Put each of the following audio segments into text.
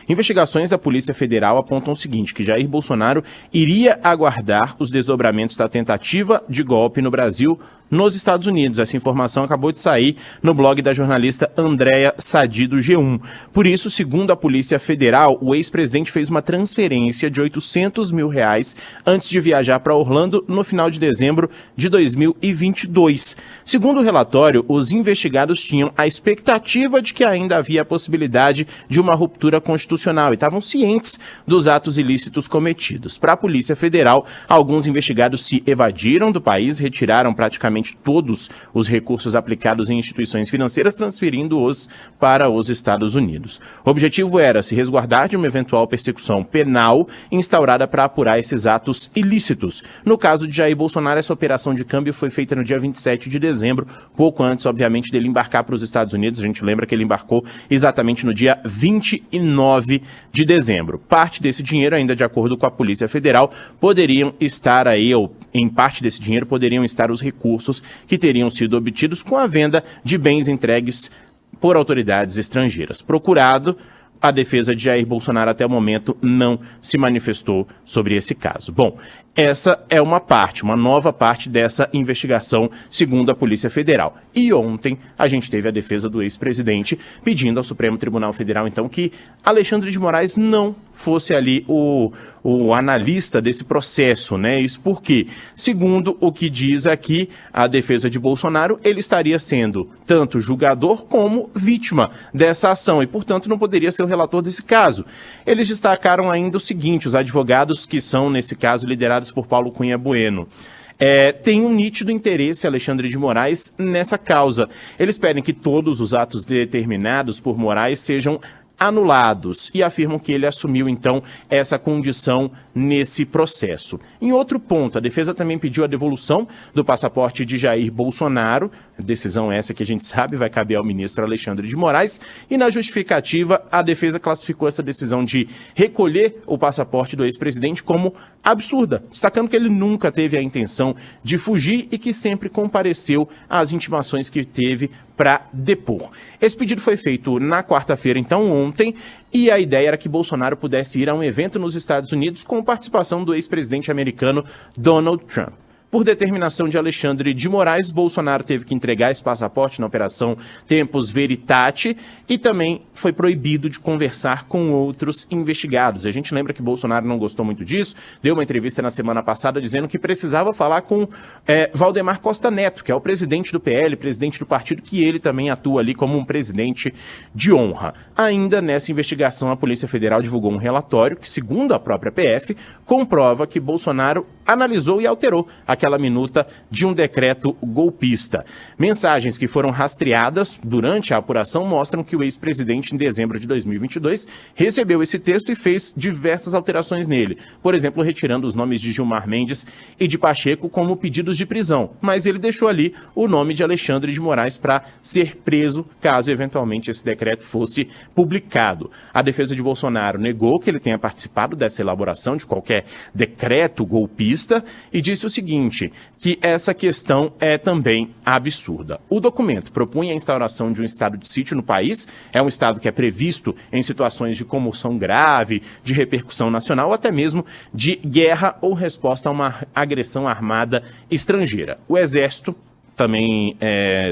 Investigações da Polícia Federal apontam o seguinte, que Jair Bolsonaro iria aguardar os desdobramentos da tentativa de golpe no Brasil nos Estados Unidos. Essa informação acabou de sair no blog da jornalista Andréa Sadi, do G1. Por isso, segundo a Polícia Federal, o ex-presidente fez uma transferência de R$800 mil antes de viajar para Orlando no final de dezembro de 2022. Segundo o relatório, os investigados tinham a expectativa de que ainda havia a possibilidade de uma ruptura constitucional e estavam cientes dos atos ilícitos cometidos. Para a Polícia Federal, alguns investigados se evadiram do país, retiraram praticamente todos os recursos aplicados em instituições financeiras, transferindo-os para os Estados Unidos. O objetivo era se resguardar de uma eventual persecução penal instaurada para apurar esses atos ilícitos. No caso de Jair Bolsonaro, essa operação de câmbio foi feita no dia 27 de dezembro, pouco antes, obviamente, dele embarcar para os Estados Unidos. A gente lembra que ele embarcou exatamente no dia 29 de dezembro. Parte desse dinheiro, ainda de acordo com a Polícia Federal, poderiam estar aí, ou em parte desse dinheiro, poderiam estar os recursos que teriam sido obtidos com a venda de bens entregues por autoridades estrangeiras. Procurado, a defesa de Jair Bolsonaro até o momento não se manifestou sobre esse caso. Bom, essa é uma nova parte dessa investigação, segundo a Polícia Federal. E ontem a gente teve a defesa do ex-presidente pedindo ao Supremo Tribunal Federal, então, que Alexandre de Moraes não fosse ali o analista desse processo, né? Isso porque, segundo o que diz aqui a defesa de Bolsonaro, ele estaria sendo tanto julgador como vítima dessa ação e, portanto, não poderia ser o relator desse caso. Eles destacaram ainda o seguinte, os advogados que são, nesse caso, liderados por Paulo Cunha Bueno. Tem um nítido interesse, Alexandre de Moraes, nessa causa. Eles pedem que todos os atos determinados por Moraes sejam anulados e afirmam que ele assumiu, então, essa condição nesse processo. Em outro ponto, a defesa também pediu a devolução do passaporte de Jair Bolsonaro, decisão essa que a gente sabe vai caber ao ministro Alexandre de Moraes, e na justificativa a defesa classificou essa decisão de recolher o passaporte do ex-presidente como absurda, destacando que ele nunca teve a intenção de fugir e que sempre compareceu às intimações que teve para depor. Esse pedido foi feito na quarta-feira, então ontem, e a ideia era que Bolsonaro pudesse ir a um evento nos Estados Unidos com participação do ex-presidente americano Donald Trump. Por determinação de Alexandre de Moraes, Bolsonaro teve que entregar esse passaporte na Operação Tempus Veritate e também foi proibido de conversar com outros investigados. A gente lembra que Bolsonaro não gostou muito disso, deu uma entrevista na semana passada dizendo que precisava falar com Valdemar Costa Neto, que é o presidente do PL, presidente do partido, que ele também atua ali como um presidente de honra. Ainda nessa investigação, a Polícia Federal divulgou um relatório que, segundo a própria PF, comprova que Bolsonaro analisou e alterou aquela minuta de um decreto golpista. Mensagens que foram rastreadas durante a apuração mostram que o ex-presidente, em dezembro de 2022, recebeu esse texto e fez diversas alterações nele. Por exemplo, retirando os nomes de Gilmar Mendes e de Pacheco como pedidos de prisão. Mas ele deixou ali o nome de Alexandre de Moraes para ser preso caso eventualmente esse decreto fosse publicado. A defesa de Bolsonaro negou que ele tenha participado dessa elaboração de qualquer decreto golpista e disse o seguinte, que essa questão é também absurda. O documento propunha a instauração de um estado de sítio no país, é um estado que é previsto em situações de comoção grave, de repercussão nacional, ou até mesmo de guerra ou resposta a uma agressão armada estrangeira. O Exército também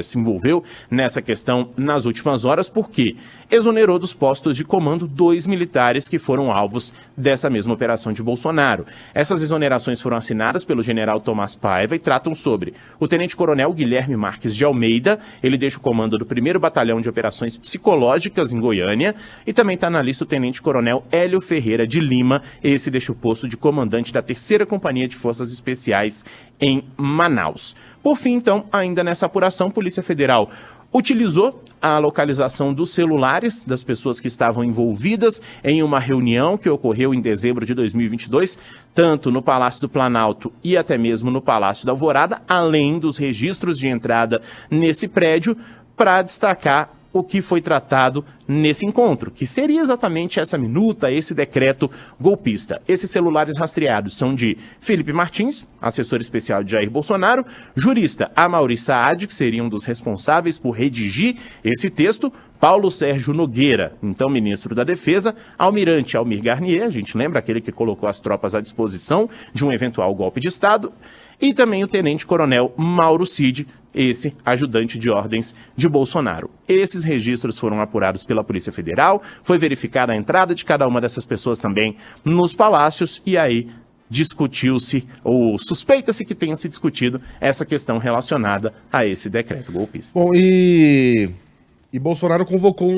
se envolveu nessa questão nas últimas horas, porque exonerou dos postos de comando 2 militares que foram alvos dessa mesma operação de Bolsonaro. Essas exonerações foram assinadas pelo general Tomás Paiva e tratam sobre o tenente-coronel Guilherme Marques de Almeida, ele deixa o comando do 1º Batalhão de Operações Psicológicas em Goiânia, e também está na lista o tenente-coronel Hélio Ferreira de Lima, esse deixa o posto de comandante da 3ª Companhia de Forças Especiais em Manaus. Por fim, então, ainda nessa apuração, a Polícia Federal utilizou a localização dos celulares das pessoas que estavam envolvidas em uma reunião que ocorreu em dezembro de 2022, tanto no Palácio do Planalto e até mesmo no Palácio da Alvorada, além dos registros de entrada nesse prédio, para destacar o que foi tratado nesse encontro, que seria exatamente essa minuta, esse decreto golpista. Esses celulares rastreados são de Felipe Martins, assessor especial de Jair Bolsonaro, jurista Amaury Saad, que seria um dos responsáveis por redigir esse texto, Paulo Sérgio Nogueira, então ministro da Defesa, almirante Almir Garnier, a gente lembra aquele que colocou as tropas à disposição de um eventual golpe de Estado, e também o tenente-coronel Mauro Cid, esse ajudante de ordens de Bolsonaro. Esses registros foram apurados pela Polícia Federal, foi verificada a entrada de cada uma dessas pessoas também nos palácios, e aí discutiu-se, ou suspeita-se que tenha se discutido essa questão relacionada a esse decreto golpista. Bom, e Bolsonaro convocou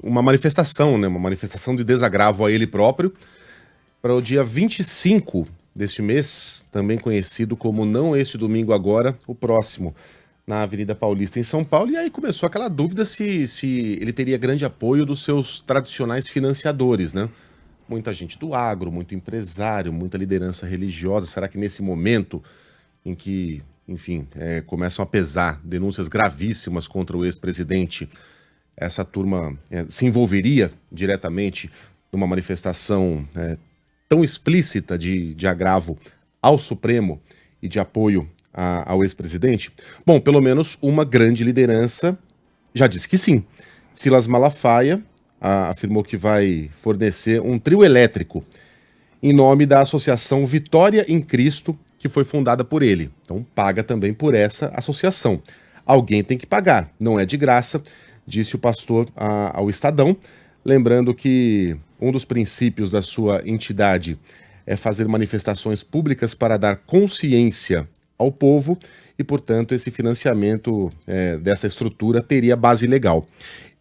uma manifestação, né? Uma manifestação de desagravo a ele próprio para o dia 25 deste mês, também conhecido como não este domingo agora, o próximo, na Avenida Paulista, em São Paulo. E aí começou aquela dúvida se ele teria grande apoio dos seus tradicionais financiadores, né? Muita gente do agro, muito empresário, muita liderança religiosa. Será que nesse momento em que, enfim, começam a pesar denúncias gravíssimas contra o ex-presidente, essa turma se envolveria diretamente numa manifestação tão explícita de agravo ao Supremo e de apoio ao ex-presidente? Bom, pelo menos uma grande liderança já disse que sim. Silas Malafaia afirmou que vai fornecer um trio elétrico em nome da Associação Vitória em Cristo, que foi fundada por ele. Então paga também por essa associação. Alguém tem que pagar, não é de graça, disse o pastor ao Estadão, lembrando que um dos princípios da sua entidade é fazer manifestações públicas para dar consciência ao povo e, portanto, esse financiamento dessa estrutura teria base legal.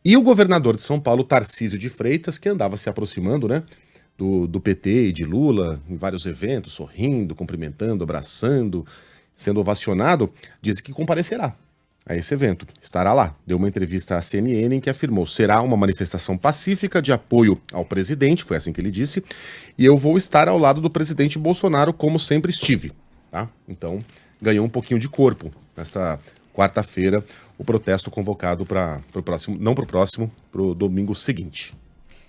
E o governador de São Paulo, Tarcísio de Freitas, que andava se aproximando, né, do PT e de Lula em vários eventos, sorrindo, cumprimentando, abraçando, sendo ovacionado, disse que comparecerá a esse evento. Estará lá. Deu uma entrevista à CNN em que afirmou: será uma manifestação pacífica de apoio ao presidente, foi assim que ele disse, e eu vou estar ao lado do presidente Bolsonaro como sempre estive. Tá? Então, ganhou um pouquinho de corpo nesta quarta-feira o protesto convocado para o próximo, não para o próximo, para o domingo seguinte.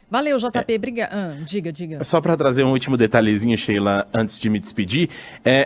Valeu, JP, obrigada. Diga. Só para trazer um último detalhezinho, Sheila, antes de me despedir,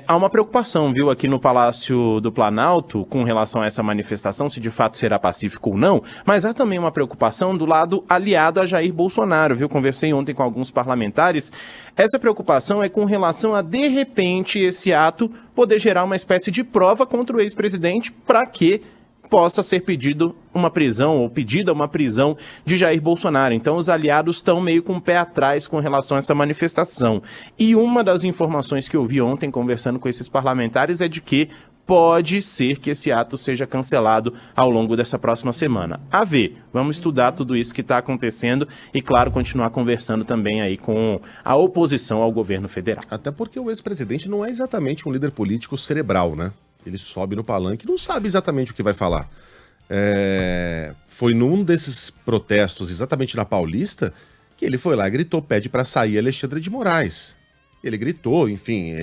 há uma preocupação, viu, aqui no Palácio do Planalto com relação a essa manifestação, se de fato será pacífico ou não, mas há também uma preocupação do lado aliado a Jair Bolsonaro, viu? Conversei ontem com alguns parlamentares. Essa preocupação é com relação a, de repente, esse ato poder gerar uma espécie de prova contra o ex-presidente para que possa ser pedido uma prisão ou pedida uma prisão de Jair Bolsonaro. Então os aliados estão meio com o pé atrás com relação a essa manifestação. E uma das informações que eu vi ontem conversando com esses parlamentares é de que pode ser que esse ato seja cancelado ao longo dessa próxima semana. A ver, vamos estudar tudo isso que está acontecendo e, claro, continuar conversando também aí com a oposição ao governo federal. Até porque o ex-presidente não é exatamente um líder político cerebral, né? Ele sobe no palanque e não sabe exatamente o que vai falar. Foi num desses protestos, exatamente na Paulista, que ele foi lá e gritou, pede para sair Alexandre de Moraes. Ele gritou, enfim,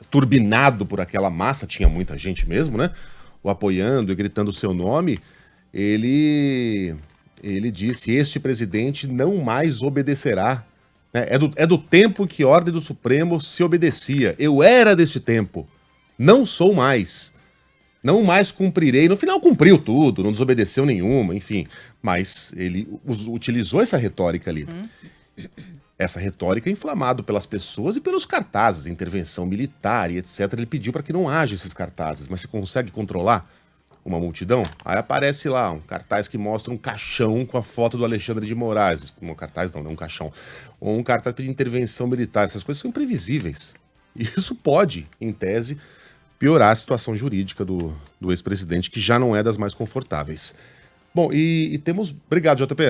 turbinado por aquela massa, tinha muita gente mesmo, né? O apoiando e gritando o seu nome. Ele disse, este presidente não mais obedecerá. É do tempo que ordem do Supremo se obedecia. Eu era deste tempo. Não sou mais. Não mais cumprirei. No final cumpriu tudo, não desobedeceu nenhuma, enfim. Mas ele utilizou essa retórica ali. Essa retórica inflamado pelas pessoas e pelos cartazes, intervenção militar e etc. Ele pediu para que não haja esses cartazes. Mas você consegue controlar uma multidão? Aí aparece lá um cartaz que mostra um caixão com a foto do Alexandre de Moraes. Um cartaz não é um caixão. Ou um cartaz de intervenção militar. Essas coisas são imprevisíveis. E isso pode, em tese, piorar a situação jurídica do ex-presidente, que já não é das mais confortáveis. Bom, e temos... Obrigado, JP.